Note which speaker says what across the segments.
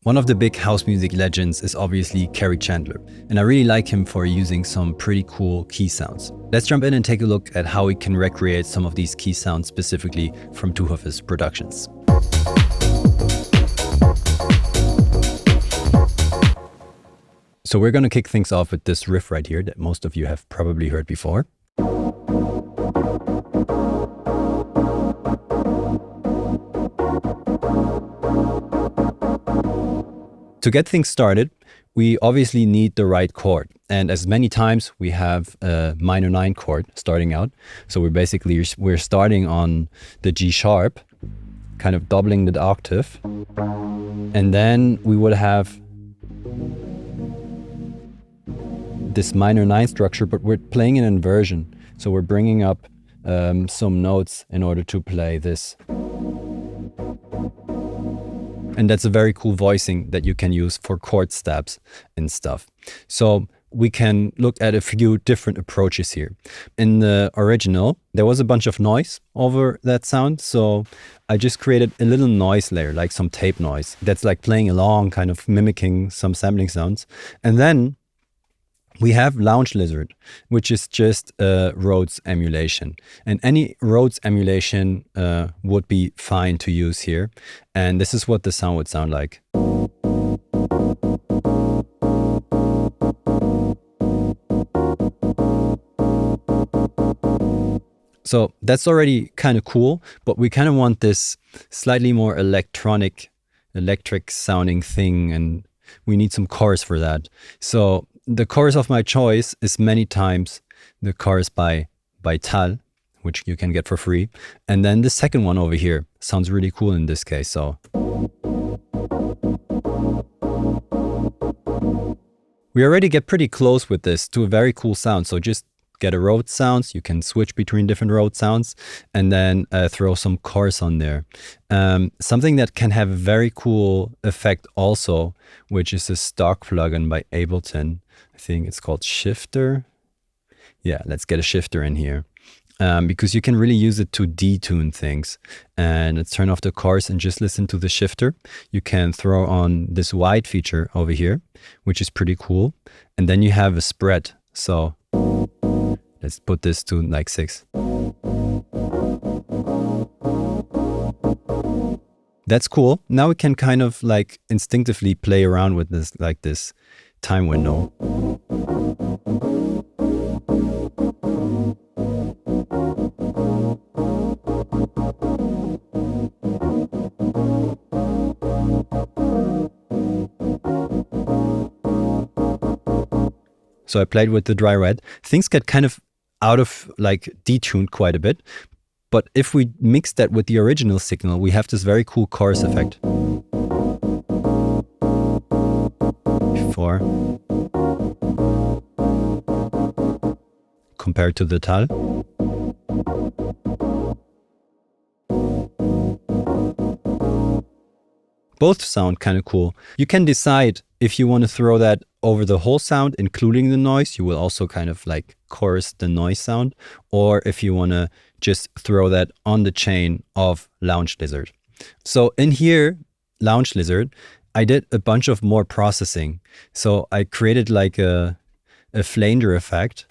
Speaker 1: One of the big house music legends is obviously Kerri Chandler, and I really like him for using some pretty cool key sounds. Let's jump in and take a look at how he can recreate some of these key sounds specifically from two of his productions. So we're going to kick things off with this riff right here that most of you have probably heard before. To get things started, we obviously need the right chord. And as many times we have a minor 9 chord starting out. So we're starting on the G sharp, kind of doubling the octave. And then we would have this minor 9 structure, but we're playing an inversion. So we're bringing up some notes in order to play this. And that's a very cool voicing that you can use for chord stabs and stuff. So we can look at a few different approaches here. In the original, there was a bunch of noise over that sound. So I just created a little noise layer, like some tape noise. That's like playing along, kind of mimicking some sampling sounds. And then we have Lounge Lizard, which is just a Rhodes emulation. And any Rhodes emulation would be fine to use here. And this is what the sound would sound like. So that's already kind of cool, but we kind of want this slightly more electric sounding thing, and we need some chorus for that. So the chorus of my choice is many times the chorus by Tal, which you can get for free. And then the second one over here sounds really cool in this case. So we already get pretty close with this to a very cool sound. So just get a Rhodes sounds. You can switch between different Rhodes sounds and then throw some chorus on there. Something that can have a very cool effect also, which is a stock plugin by Ableton. I think it's called Shifter. Yeah, let's get a shifter in here. Because you can really use it to detune things. And let's turn off the chorus and just listen to the shifter. You can throw on this wide feature over here, which is pretty cool. And then you have a spread. So let's put this to like 6. That's cool. Now we can kind of like instinctively play around with this, like this time window. So I played with the dry red. Things get kind of out of like detuned quite a bit. But if we mix that with the original signal, we have this very cool chorus effect. 4 compared to the Tal. Both sound kind of cool. You can decide if you want to throw that over the whole sound, including the noise. You will also kind of like chorus the noise sound. Or if you want to just throw that on the chain of Lounge Lizard. So in here, Lounge Lizard, I did a bunch of more processing. So I created like a flanger effect.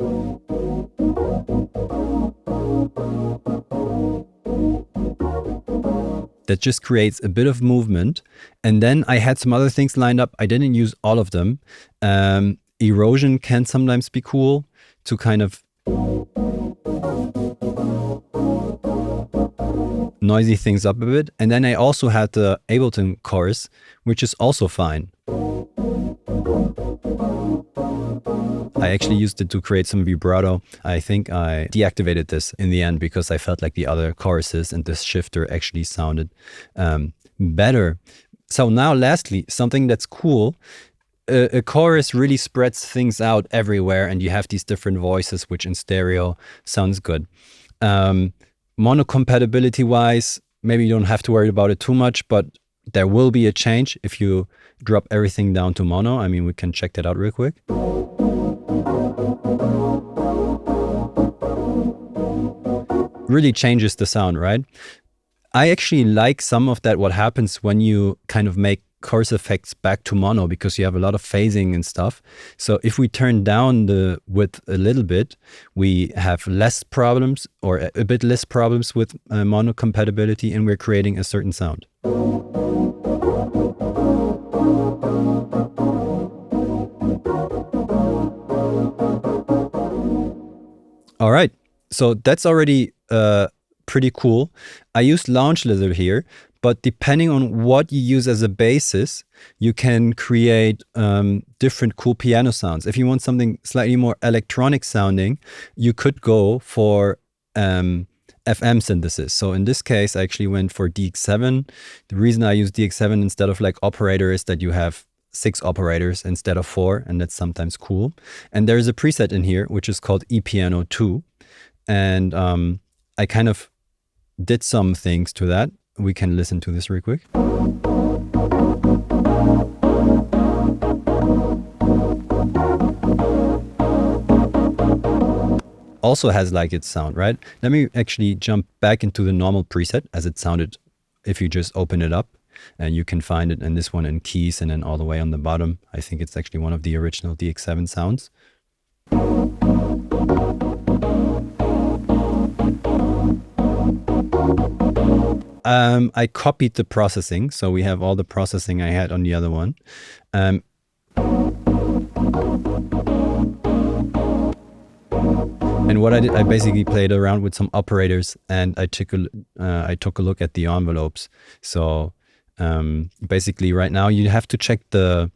Speaker 1: That just creates a bit of movement. And then I had some other things lined up. I didn't use all of them. Erosion can sometimes be cool to kind of noisy things up a bit. And then I also had the Ableton chorus, which is also fine. I actually used it to create some vibrato. I think I deactivated this in the end because I felt like the other choruses and this shifter actually sounded better. So now lastly, something that's cool. A chorus really spreads things out everywhere and you have these different voices, which in stereo sounds good. Mono compatibility wise, maybe you don't have to worry about it too much, but there will be a change if you drop everything down to mono. I mean, we can check that out real quick. Really changes the sound, right? I actually like some of that, what happens when you kind of make chorus effects back to mono because you have a lot of phasing and stuff. So if we turn down the width a little bit, we have less problems, or a bit less problems with mono compatibility, and we're creating a certain sound. All right, so that's already pretty cool. I used Launch Lizard here, but depending on what you use as a basis, you can create different cool piano sounds. If you want something slightly more electronic sounding, you could go for FM synthesis. So in this case, I actually went for DX7. The reason I use DX7 instead of like operator is that you have 6 operators instead of 4, and that's sometimes cool. And there's a preset in here, which is called ePiano 2. And I kind of did some things to that. We can listen to this real quick. Also has like its sound, right? Let me actually jump back into the normal preset as it sounded if you just open it up, and you can find it in this one in keys and then all the way on the bottom. I think it's actually one of the original DX7 sounds. I copied the processing, so we have all the processing I had on the other one. And what I did, I basically played around with some operators, and I took a look at the envelopes. So basically right now you have to check the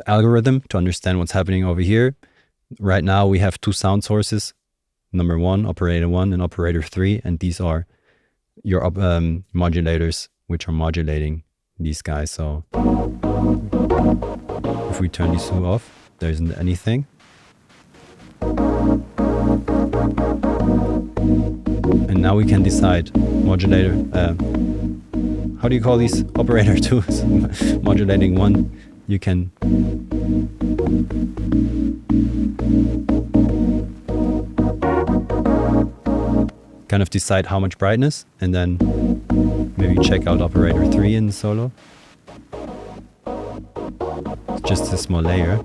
Speaker 1: algorithm to understand what's happening over here. Right now we have 2 sound sources, number 1, operator 1 and operator 3, and these are your modulators, which are modulating these guys. So if we turn these 2 off, there isn't anything. And now we can decide modulator, how do you call these? Operator 2 is modulating 1. You can kind of decide how much brightness, and then maybe check out operator 3 in the solo. It's just a small layer.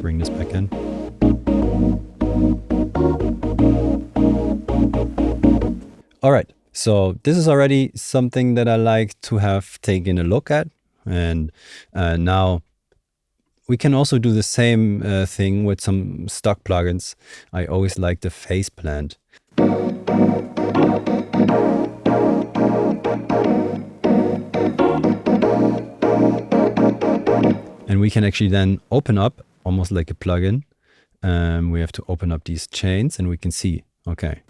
Speaker 1: Bring this back in. All right, so this is already something that I like to have taken a look at, and now we can also do the same thing with some stock plugins. I always like the phase plant. And we can actually then open up, almost like a plugin. We have to open up these chains and we can see, okay.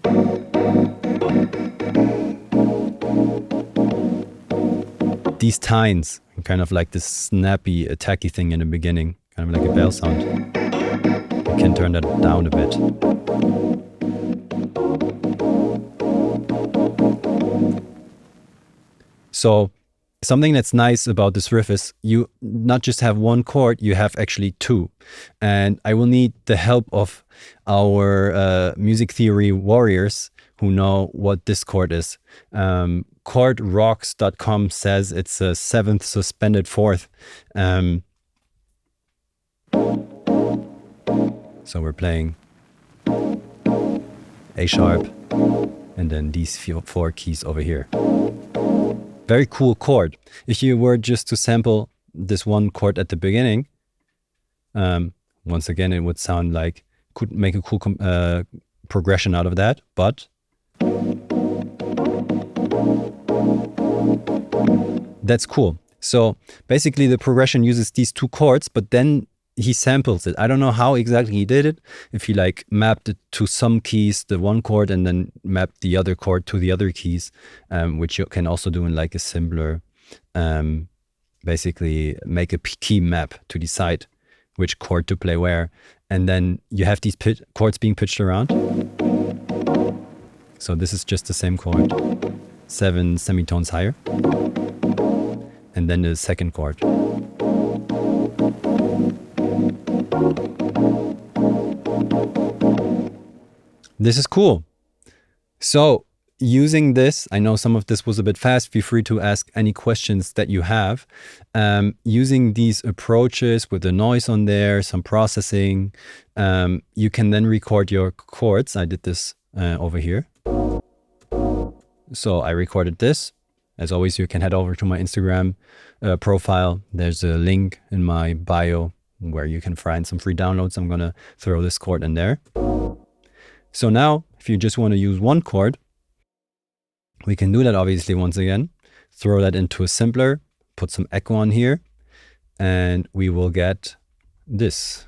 Speaker 1: These tines, kind of like this snappy, attacky thing in the beginning, kind of like a bell sound. We can turn that down a bit. So something that's nice about this riff is you not just have 1 chord, you have actually 2. And I will need the help of our music theory who know what this chord is. Chordrocks.com says it's a 7th suspended 4th. So we're playing A sharp and then these 4 keys over here. Very cool chord. If you were just to sample this 1 chord at the beginning, once again, it would sound like, could make a cool progression out of that, but that's cool. So basically the progression uses these 2 chords, but then he samples it. I don't know how exactly he did it. If he like mapped it to some keys, the 1 chord, and then mapped the other chord to the other keys, which you can also do in like a simpler, basically make a key map to decide which chord to play where. And then you have these chords being pitched around. So this is just the same chord, 7 semitones higher. And then the second chord. This is cool. So using this, I know some of this was a bit fast. Feel free to ask any questions that you have. Using these approaches with the noise on there, some processing, you can then record your chords. I did this over here. So I recorded this. As always, you can head over to my Instagram profile. There's a link in my bio where you can find some free downloads. I'm going to throw this chord in there. So now, if you just want to use one chord, we can do that obviously once again. Throw that into a sampler, put some echo on here, and we will get this.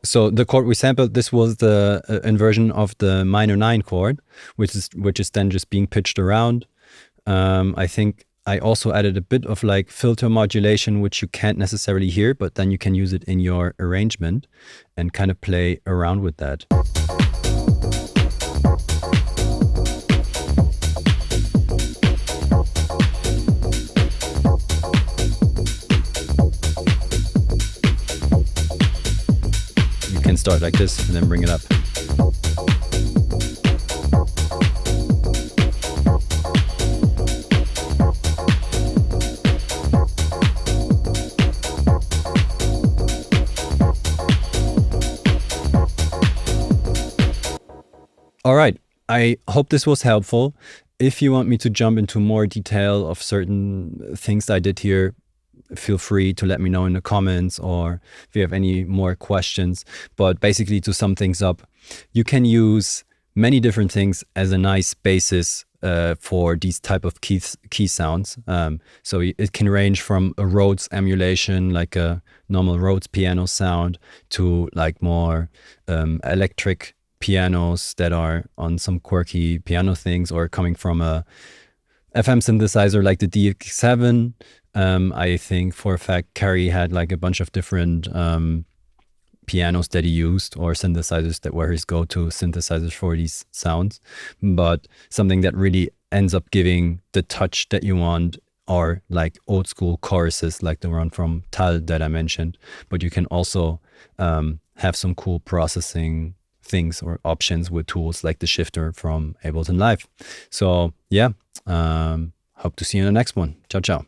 Speaker 1: So the chord we sampled, this was the inversion of the minor 9 chord, which is then just being pitched around. I think I also added a bit of like filter modulation, which you can't necessarily hear, but then you can use it in your arrangement and kind of play around with that. You can start like this and then bring it up. All right, I hope this was helpful. If you want me to jump into more detail of certain things I did here, feel free to let me know in the comments, or if you have any more questions. But basically, to sum things up, you can use many different things as a nice basis for these type of key sounds. So it can range from a Rhodes emulation, like a normal Rhodes piano sound, to like more electric pianos that are on some quirky piano things, or coming from a FM synthesizer like the DX7. I think for a fact Kerri had like a bunch of different pianos that he used, or synthesizers that were his go-to synthesizers for these sounds. But something that really ends up giving the touch that you want are like old school choruses like the one from Tal that I mentioned. But you can also have some cool processing things or options with tools like the shifter from Ableton Live. So yeah, hope to see you in the next one. Ciao, ciao.